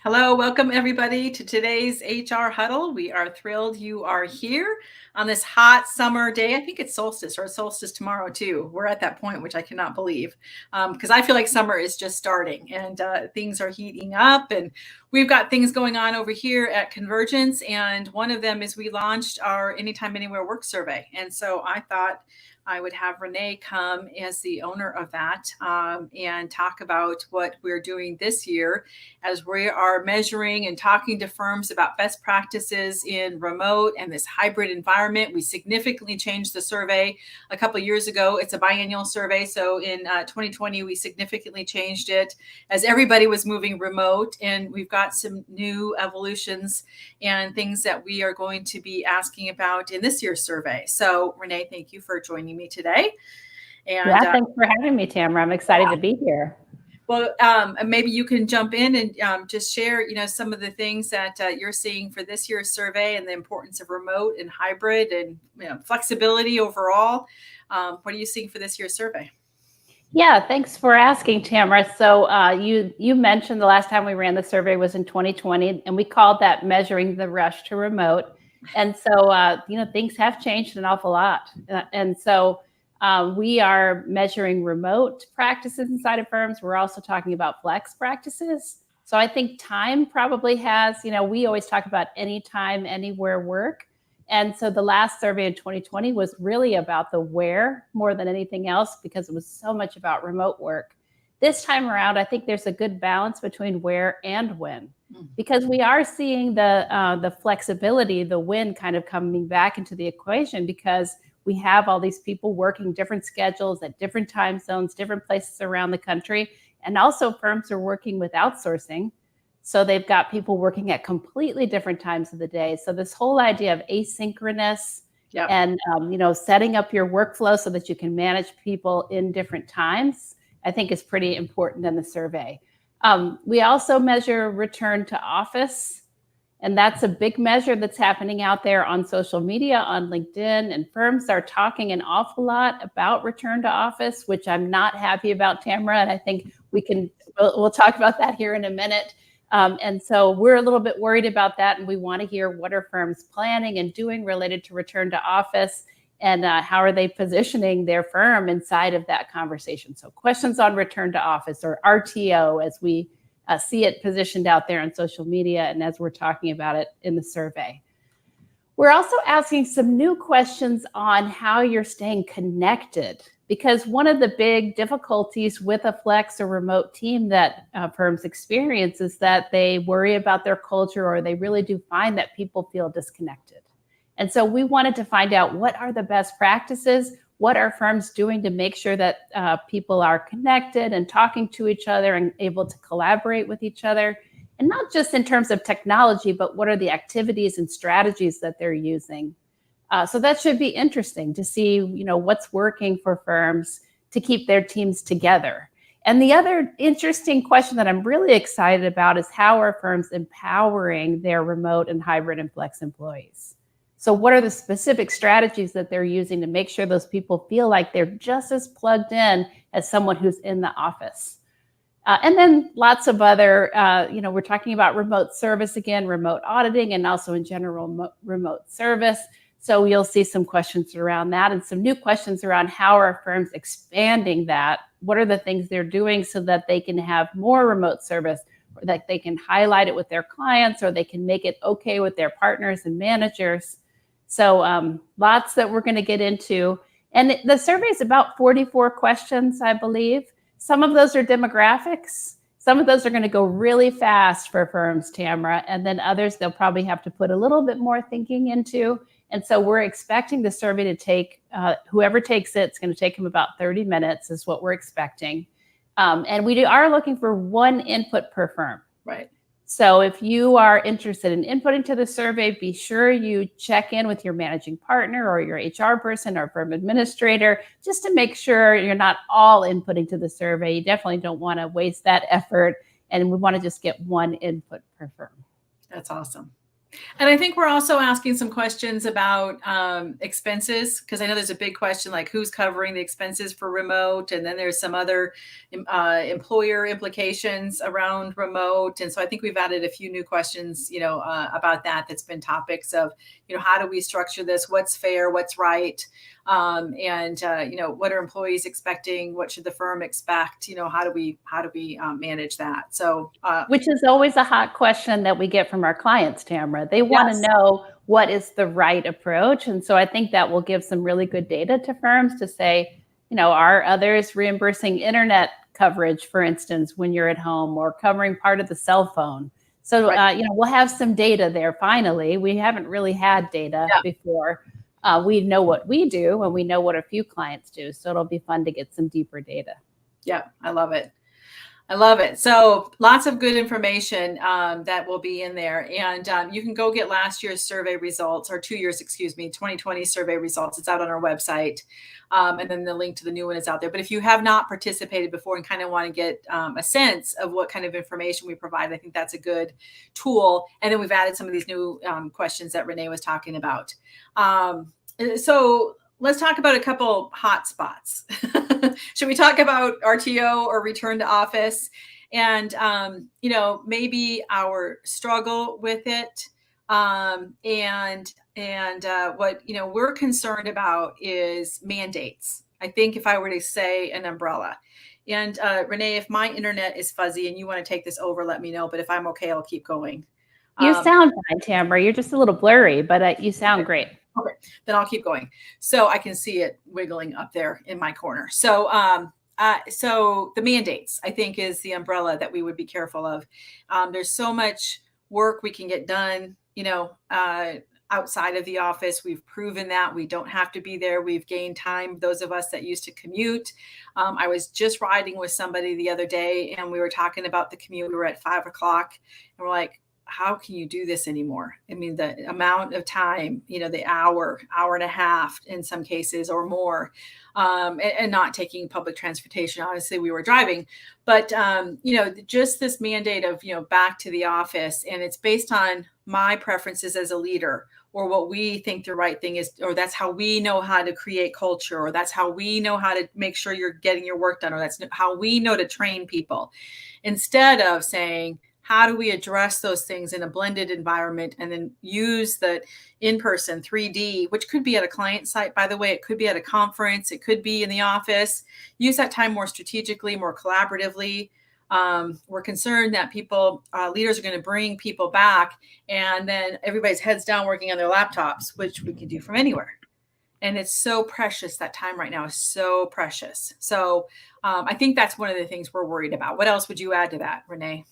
Hello, welcome everybody to today's HR Huddle. We are thrilled you are here on this hot summer day. I think it's solstice or solstice tomorrow too. We're at that point, which I cannot believe because I feel like summer is just starting and things are heating up and we've got things going on over here at Convergence. And one of them is we launched our Anytime Anywhere Work Survey. And so I thought I would have Renee come as the owner of that and talk about what we're doing this year as we are measuring and talking to firms about best practices in remote and this hybrid environment. We significantly changed the survey a couple of years ago. It's a biannual survey. So in 2020, we significantly changed it as everybody was moving remote. And we've got some new evolutions and things that we are going to be asking about in this year's survey. So Renee, thank you for joining me today. And thanks for having me, Tamera. I'm excited to be here. Well, maybe you can jump in and just share, some of the things that you're seeing for this year's survey and the importance of remote and hybrid and flexibility overall. What are you seeing for this year's survey? Yeah, thanks for asking, Tamera. So you mentioned the last time we ran the survey was in 2020, and we called that measuring the rush to remote. And so, things have changed an awful lot. And so we are measuring remote practices inside of firms. We're also talking about flex practices. So I think time probably has, we always talk about anytime, anywhere work. And so the last survey in 2020 was really about the where more than anything else because it was so much about remote work. This time around, I think there's a good balance between where and when, because we are seeing the flexibility, the when kind of coming back into the equation because we have all these people working different schedules at different time zones, different places around the country. And also firms are working with outsourcing. So they've got people working at completely different times of the day. So this whole idea of asynchronous and, setting up your workflow so that you can manage people in different times, I think is pretty important in the survey. We also measure return to office. And that's a big measure that's happening out there on social media, on LinkedIn, and firms are talking an awful lot about return to office, which I'm not happy about, Tamera. And I think we'll talk about that here in a minute. And so we're a little bit worried about that. And we want to hear what are firms planning and doing related to return to office and how are they positioning their firm inside of that conversation. So questions on return to office or RTO as we see it positioned out there on social media and as we're talking about it in the survey. We're also asking some new questions on how you're staying connected, because one of the big difficulties with a flex or remote team that firms experience is that they worry about their culture or they really do find that people feel disconnected. And so we wanted to find out what are the best practices. What are firms doing to make sure that people are connected and talking to each other and able to collaborate with each other? And not just in terms of technology, but what are the activities and strategies that they're using? So that should be interesting to see, what's working for firms to keep their teams together. And the other interesting question that I'm really excited about is how are firms empowering their remote and hybrid and flex employees? So what are the specific strategies that they're using to make sure those people feel like they're just as plugged in as someone who's in the office? And then lots of other, we're talking about remote service again, remote auditing, and also in general remote service. So you'll see some questions around that and some new questions around how are firms expanding that? What are the things they're doing so that they can have more remote service, or that they can highlight it with their clients, or they can make it okay with their partners and managers? So lots that we're going to get into. And the survey is about 44 questions, I believe. Some of those are demographics. Some of those are going to go really fast for firms, Tamera. And then others, they'll probably have to put a little bit more thinking into. And so we're expecting the survey to take, whoever takes it, it's going to take them about 30 minutes is what we're expecting. And we are looking for one input per firm. Right. So if you are interested in inputting to the survey, be sure you check in with your managing partner or your HR person or firm administrator, just to make sure you're not all inputting to the survey. You definitely don't want to waste that effort. And we want to just get one input per firm. That's awesome. And I think we're also asking some questions about expenses, because I know there's a big question like who's covering the expenses for remote, and then there's some other employer implications around remote. And so I think we've added a few new questions, about that. That's been topics of, how do we structure this? What's fair? What's right? And what are employees expecting? What should the firm expect? How do we manage that? So, which is always a hot question that we get from our clients, Tamera. They want to know what is the right approach, and so I think that will give some really good data to firms to say, are others reimbursing internet coverage, for instance, when you're at home, or covering part of the cell phone? So, we'll have some data there. Finally, we haven't really had data before. We know what we do, and we know what a few clients do. So it'll be fun to get some deeper data. Yeah, I love it. I love it. So lots of good information that will be in there. And you can go get last year's survey results, or 2 years, 2020 survey results. It's out on our website. And then the link to the new one is out there. But if you have not participated before and kind of want to get a sense of what kind of information we provide, I think that's a good tool. And then we've added some of these new questions that Renee was talking about. So let's talk about a couple hot spots. Should we talk about RTO, or return to office, and maybe our struggle with it, and what we're concerned about is mandates. I think if I were to say an umbrella, and Renee, if my internet is fuzzy and you want to take this over, let me know. But if I'm okay, I'll keep going. You sound fine, Tamera. You're just a little blurry, but you sound great. Okay, then I'll keep going. So I can see it wiggling up there in my corner. So, so the mandates, I think, is the umbrella that we would be careful of. There's so much work we can get done, outside of the office. We've proven that we don't have to be there. We've gained time. Those of us that used to commute. I was just riding with somebody the other day, and we were talking about the commute. We were at 5 o'clock, and we're like, how can you do this anymore? I mean, the amount of time, the hour and a half in some cases or more, and not taking public transportation. Obviously we were driving, but, just this mandate of, back to the office, and it's based on my preferences as a leader, or what we think the right thing is, or that's how we know how to create culture, or that's how we know how to make sure you're getting your work done, or that's how we know to train people, instead of saying, how do we address those things in a blended environment, and then use the in-person 3D, which could be at a client site, by the way, it could be at a conference, it could be in the office. Use that time more strategically, more collaboratively. We're concerned that leaders are going to bring people back, and then everybody's heads down working on their laptops, which we can do from anywhere. And it's so precious. That time right now is so precious. So I think that's one of the things we're worried about. What else would you add to that, Renee?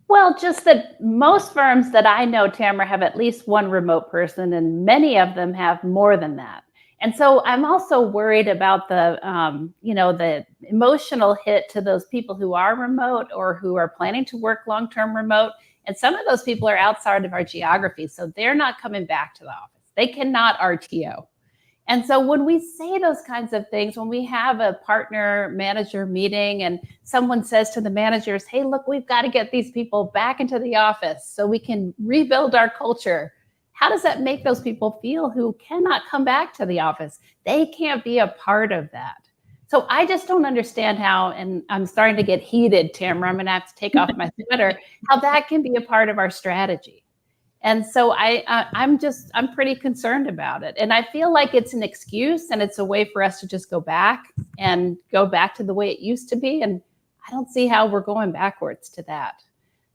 Well, just that most firms that I know, Tamera, have at least one remote person, and many of them have more than that. And so I'm also worried about the emotional hit to those people who are remote, or who are planning to work long-term remote. And some of those people are outside of our geography, so they're not coming back to the office. They cannot RTO. And so when we say those kinds of things, when we have a partner manager meeting and someone says to the managers, hey, look, we've got to get these people back into the office so we can rebuild our culture. How does that make those people feel who cannot come back to the office? They can't be a part of that. So I just don't understand how, and I'm starting to get heated, Tamera, I'm going to have to take off my sweater, how that can be a part of our strategy. And so I'm pretty concerned about it. And I feel like it's an excuse, and it's a way for us to just go back to the way it used to be. And I don't see how we're going backwards to that.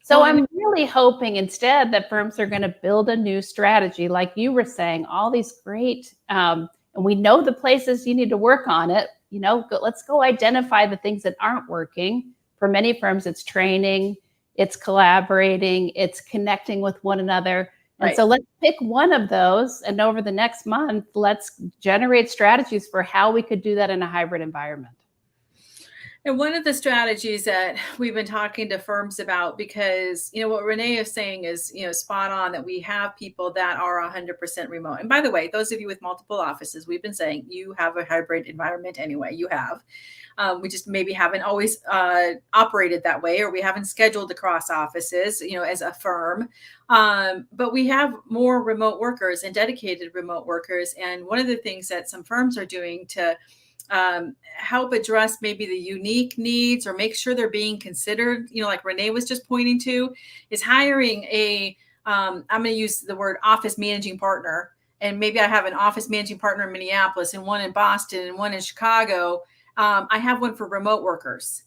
So I'm really hoping instead that firms are going to build a new strategy, like you were saying, all these great, and we know the places you need to work on it. Let's go identify the things that aren't working. For many firms, it's training, it's collaborating, it's connecting with one another. And so let's pick one of those, and over the next month, let's generate strategies for how we could do that in a hybrid environment. And one of the strategies that we've been talking to firms about, because, what Renee is saying is, spot on, that we have people that are 100% remote. And by the way, those of you with multiple offices, we've been saying you have a hybrid environment anyway. You have. We just maybe haven't always operated that way, or we haven't scheduled across offices, as a firm. But we have more remote workers and dedicated remote workers. And one of the things that some firms are doing to help address maybe the unique needs or make sure they're being considered, like Renee was just pointing to, is hiring I'm going to use the word office managing partner. And maybe I have an office managing partner in Minneapolis and one in Boston and one in Chicago. I have one for remote workers.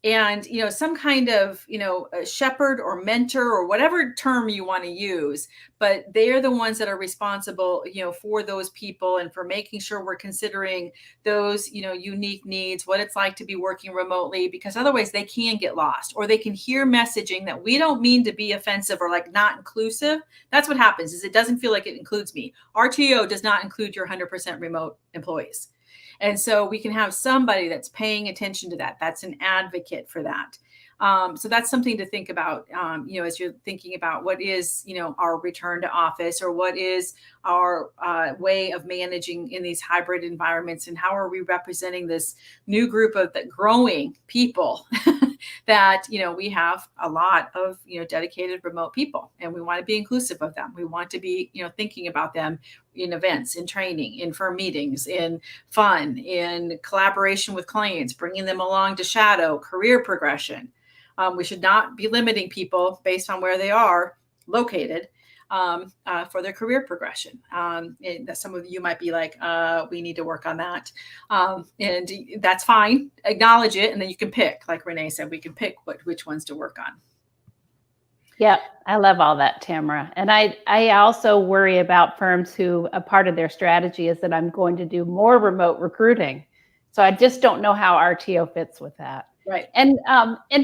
And, some kind of, a shepherd or mentor or whatever term you want to use, but they're the ones that are responsible, for those people and for making sure we're considering those, unique needs, what it's like to be working remotely, because otherwise they can get lost, or they can hear messaging that we don't mean to be offensive or like not inclusive. That's what happens, is it doesn't feel like it includes me. RTO does not include your 100% remote employees. And so we can have somebody that's paying attention to that. That's an advocate for that. So that's something to think about, as you're thinking about what is, our return to office, or what is our way of managing in these hybrid environments, and how are we representing this new group of the growing people that, we have a lot of, dedicated remote people, and we want to be inclusive of them. We want to be, thinking about them in events, in training, in firm meetings, in fun, in collaboration with clients, bringing them along to shadow career progression. We should not be limiting people based on where they are located for their career progression. And some of you might be like, we need to work on that. And that's fine. Acknowledge it. And then you can pick, like Renee said, we can pick which ones to work on. Yeah, I love all that, Tamera. And I also worry about firms who a part of their strategy is that I'm going to do more remote recruiting. So I just don't know how RTO fits with that. Right. And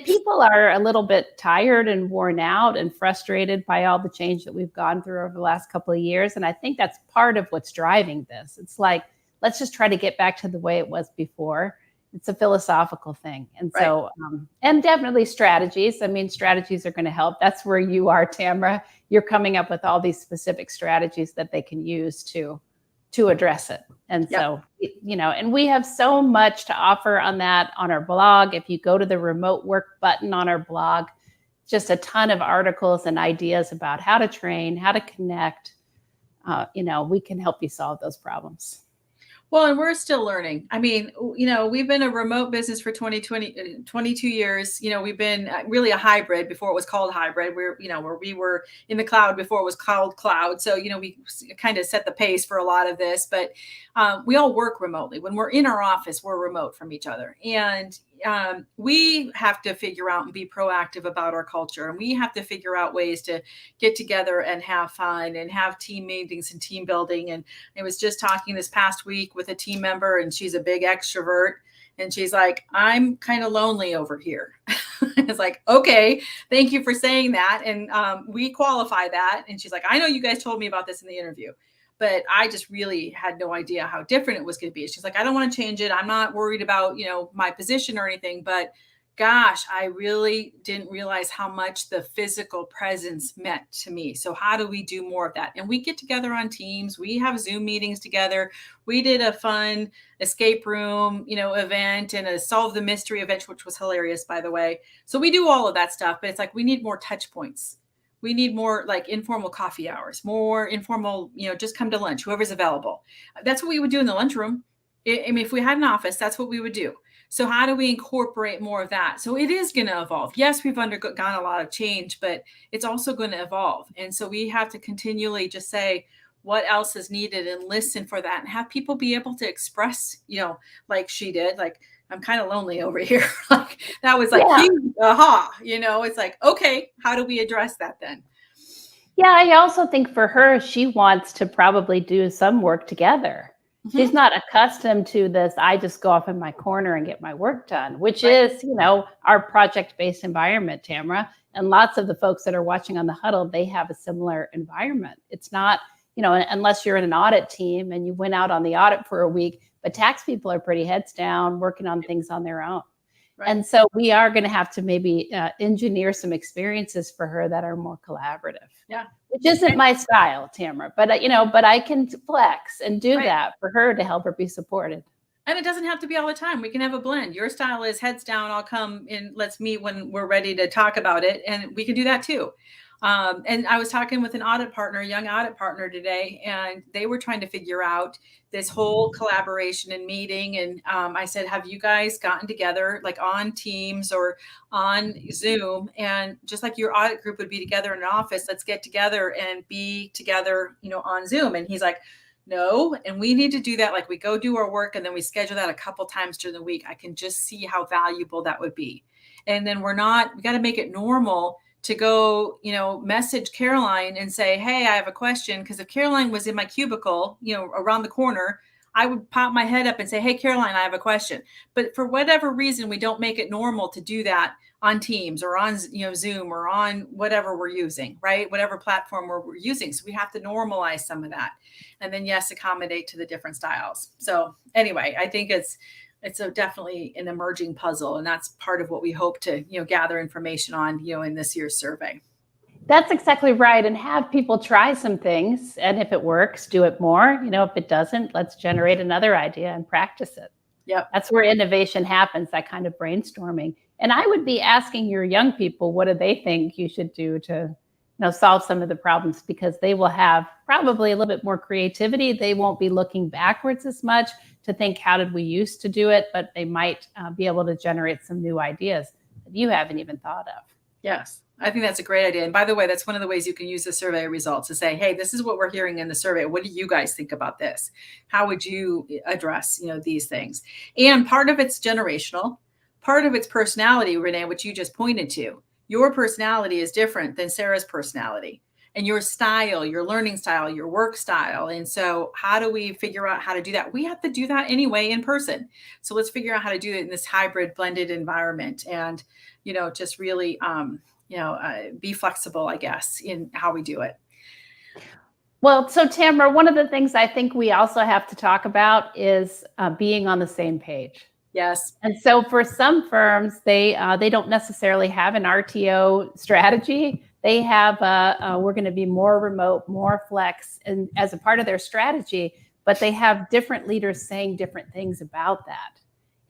people are a little bit tired and worn out and frustrated by all the change that we've gone through over the last couple of years. And I think that's part of what's driving this. It's like, let's just try to get back to the way it was before. It's a philosophical thing. And so, and definitely strategies. I mean, strategies are going to help. That's where you are, Tamera. You're coming up with all these specific strategies that they can use to address it. And so, and we have so much to offer on that on our blog. If you go to the remote work button on our blog, just a ton of articles and ideas about how to train, how to connect. We can help you solve those problems. Well, and we're still learning. I mean, we've been a remote business for 22 years. We've been really a hybrid before it was called hybrid. Where we were in the cloud before it was called cloud. So, we kind of set the pace for a lot of this, but we all work remotely. When we're in our office, we're remote from each other. And we have to figure out and be proactive about our culture. And we have to figure out ways to get together and have fun and have team meetings and team building. And I was just talking this past week with a team member, and she's a big extrovert. And she's like, I'm kind of lonely over here. It's like, okay, thank you for saying that. And we qualify that. And she's like, I know you guys told me about this in the interview, but I just really had no idea how different it was going to be. She's like, I don't want to change it. I'm not worried about, my position or anything, but gosh, I really didn't realize how much the physical presence meant to me. So how do we do more of that? And we get together on Teams. We have Zoom meetings together. We did a fun escape room, event, and a solve the mystery event, which was hilarious, by the way. So we do all of that stuff, but it's like, we need more touch points. We need more like informal coffee hours, more informal, just come to lunch, whoever's available. That's what we would do in the lunchroom. I mean, if we had an office, that's what we would do. So how do we incorporate more of that? So it is going to evolve. Yes, we've undergone a lot of change, but it's also going to evolve. And so we have to continually just say what else is needed and listen for that, and have people be able to express, like she did, like, I'm kind of lonely over here. Like that was like, huge, aha, it's like, okay, how do we address that then? Yeah, I also think for her, she wants to probably do some work together. Mm-hmm. She's not accustomed to this, I just go off in my corner and get my work done, which is, our project-based environment, Tamera. And lots of the folks that are watching on the huddle, they have a similar environment. It's not, unless you're in an audit team and you went out on the audit for a week, but tax people are pretty heads down working on things on their own. Right. And so we are going to have to maybe engineer some experiences for her that are more collaborative. Yeah. Which isn't my style, Tamara, but but I can flex and do Right. that for her to help her be supported. And it doesn't have to be all the time. We can have a blend. Your style is heads down. I'll come in. Let's meet when we're ready to talk about it. And we can do that too. And I was talking with an audit partner, a young audit partner today, and they were trying to figure out this whole collaboration and meeting. And I said, have you guys gotten together like on Teams or on Zoom? And just like your audit group would be together in an office, let's get together and be together, on Zoom. And he's like, no, and we need to do that. Like we go do our work and then we schedule that a couple times during the week. I can just see how valuable that would be. And then we got to make it normal to go, message Caroline and say, hey, I have a question. Because if Caroline was in my cubicle, around the corner, I would pop my head up and say, hey, Caroline, I have a question. But for whatever reason, we don't make it normal to do that on Teams or on Zoom or on whatever we're using, right? Whatever platform we're using. So we have to normalize some of that. And then, yes, accommodate to the different styles. So anyway, I think it's definitely an emerging puzzle. And that's part of what we hope to, gather information on, in this year's survey. That's exactly right. And have people try some things. And if it works, do it more. If it doesn't, let's generate another idea and practice it. Yep. That's where innovation happens, that kind of brainstorming. And I would be asking your young people, what do they think you should do to solve some of the problems? Because they will have probably a little bit more creativity. They won't be looking backwards as much to think, how did we used to do it? But they might be able to generate some new ideas that you haven't even thought of. Yes, I think that's a great idea. And by the way, that's one of the ways you can use the survey results to say, hey, this is what we're hearing in the survey. What do you guys think about this? How would you address, these things? And part of it's generational, part of it's personality, Renee, which you just pointed to. Your personality is different than Sarah's personality, and your style, your learning style, your work style. And so how do we figure out how to do that? We have to do that anyway in person. So let's figure out how to do it in this hybrid blended environment and, just really, be flexible, I guess, in how we do it. Well, so Tamara, one of the things I think we also have to talk about is being on the same page. Yes. And so for some firms, they don't necessarily have an RTO strategy. They have we're going to be more remote, more flex, and as a part of their strategy, but they have different leaders saying different things about that.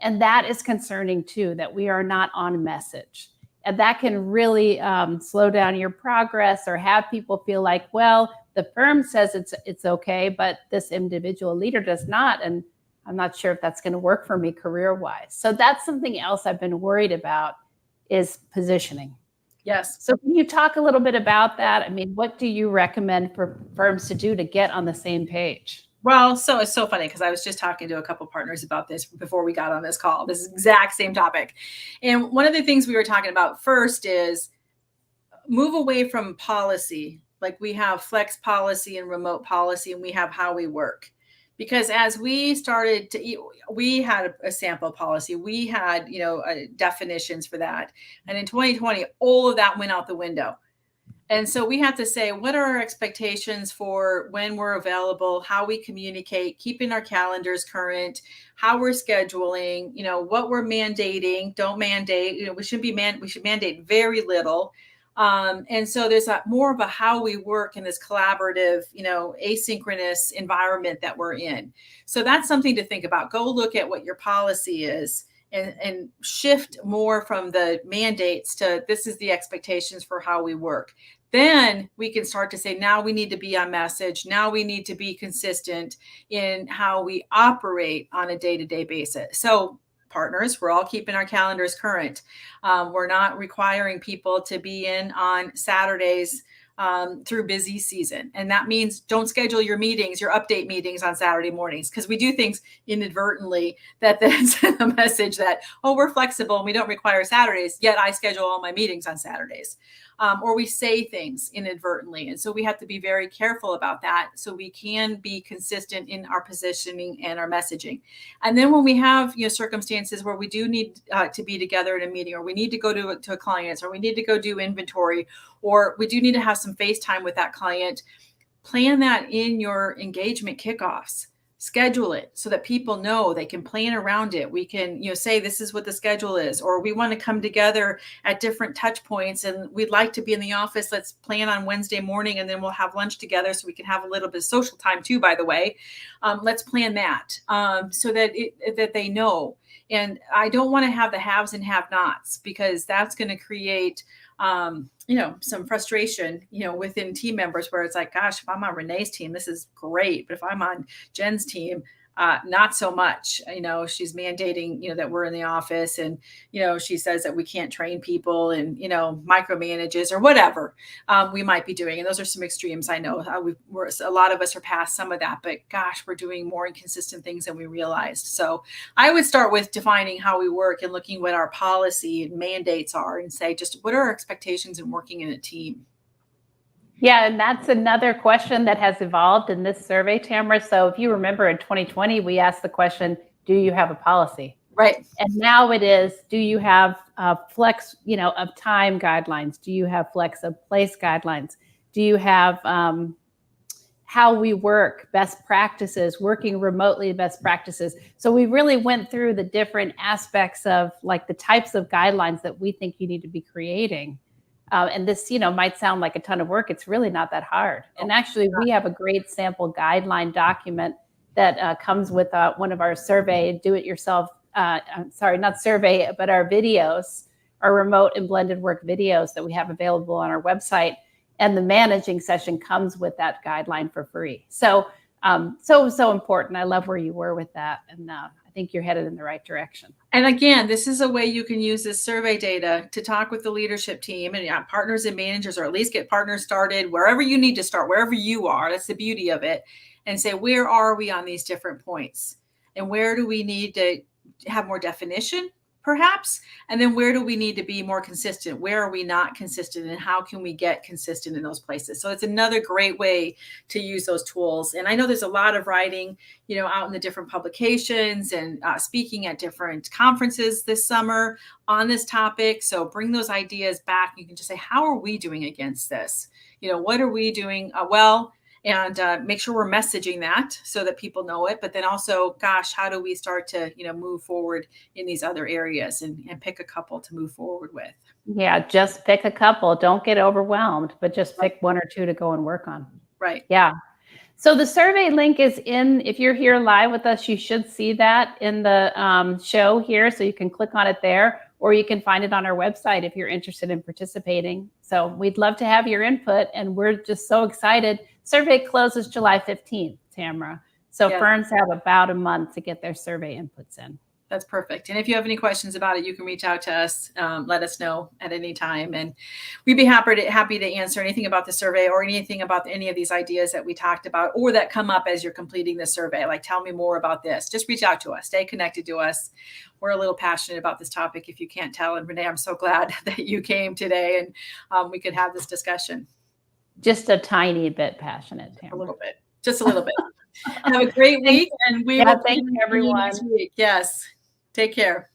And that is concerning too, that we are not on message. And that can really slow down your progress or have people feel like, well, the firm says it's okay, but this individual leader does not. And I'm not sure if that's going to work for me career-wise. So that's something else I've been worried about is positioning. Yes. So can you talk a little bit about that? I mean, what do you recommend for firms to do to get on the same page? Well, so it's so funny because I was just talking to a couple partners about this before we got on this call, this exact same topic. And one of the things we were talking about first is move away from policy. Like we have flex policy and remote policy, and we have how we work. Because as we started we had a sample policy, we had, definitions for that. And in 2020, all of that went out the window. And so we have to say, what are our expectations for when we're available, how we communicate, keeping our calendars current, how we're scheduling, what we're mandating, don't mandate, we should mandate very little. And so there's more of a how we work in this collaborative, asynchronous environment that we're in. So that's something to think about. Go look at what your policy is and shift more from the mandates to this is the expectations for how we work. Then we can start to say, now we need to be on message. Now we need to be consistent in how we operate on a day-to-day basis. So partners, we're all keeping our calendars current. We're not requiring people to be in on Saturdays through busy season. And that means don't schedule your meetings, your update meetings on Saturday mornings, because we do things inadvertently that then send a message that, oh, we're flexible and we don't require Saturdays, yet I schedule all my meetings on Saturdays. Or we say things inadvertently. And so we have to be very careful about that so we can be consistent in our positioning and our messaging. And then when we have circumstances where we do need to be together in a meeting, or we need to go to a client, or we need to go do inventory, or we do need to have some face time with that client, plan that in your engagement kickoffs. schedule it so that people know they can plan around it. We can, say this is what the schedule is, or we want to come together at different touch points and we'd like to be in the office. Let's plan on Wednesday morning and then we'll have lunch together so we can have a little bit of social time too, by the way. Let's plan that so that they know. And I don't want to have the haves and have-nots, because that's going to create some frustration, within team members, where it's like, gosh, if I'm on Renee's team, this is great. But if I'm on Jen's team, not so much. She's mandating, that we're in the office, and, she says that we can't train people and, micromanages or whatever we might be doing. And those are some extremes. I know a lot of us are past some of that, but gosh, we're doing more inconsistent things than we realized. So I would start with defining how we work and looking what our policy and mandates are, and say, just what are our expectations in working in a team? Yeah, and that's another question that has evolved in this survey, Tamera. So if you remember, in 2020, we asked the question, do you have a policy? Right. And now it is, do you have flex, of time guidelines? Do you have flex of place guidelines? Do you have how we work, best practices, working remotely, best practices? So we really went through the different aspects of like the types of guidelines that we think you need to be creating. And this, might sound like a ton of work. It's really not that hard. And actually, we have a great sample guideline document that comes with one of our survey, do-it-yourself, not survey, but our videos, our remote and blended work videos that we have available on our website. And the managing session comes with that guideline for free. So important. I love where you were with that. And I think you're headed in the right direction. And again, this is a way you can use this survey data to talk with the leadership team and partners and managers, or at least get partners started wherever you need to start, wherever you are. That's the beauty of it. And say, where are we on these different points? And where do we need to have more definition, perhaps? And then where do we need to be more consistent? Where are we not consistent? And how can we get consistent in those places? So it's another great way to use those tools. And I know there's a lot of writing, out in the different publications and speaking at different conferences this summer on this topic. So bring those ideas back. You can just say, how are we doing against this? What are we doing well? And make sure we're messaging that so that people know it. But then also, gosh, how do we start to, move forward in these other areas and pick a couple to move forward with? Yeah, just pick a couple. Don't get overwhelmed, but just pick one or two to go and work on. Right. Yeah. So the survey link is in, if you're here live with us, you should see that in the show here. So you can click on it there, or you can find it on our website if you're interested in participating. So we'd love to have your input, and we're just so excited. Survey closes July 15th, Tamera. So firms have about a month to get their survey inputs in. That's perfect. And if you have any questions about it, you can reach out to us. Let us know at any time. And we'd be happy to answer anything about the survey or anything about any of these ideas that we talked about or that come up as you're completing the survey. Like, tell me more about this. Just reach out to us. Stay connected to us. We're a little passionate about this topic, if you can't tell. And Renee, I'm so glad that you came today and we could have this discussion. Just a tiny bit passionate, Tamera. A little bit. Just a little bit. Have a great week. And we will thank you, everyone. Next week. Yes. Take care.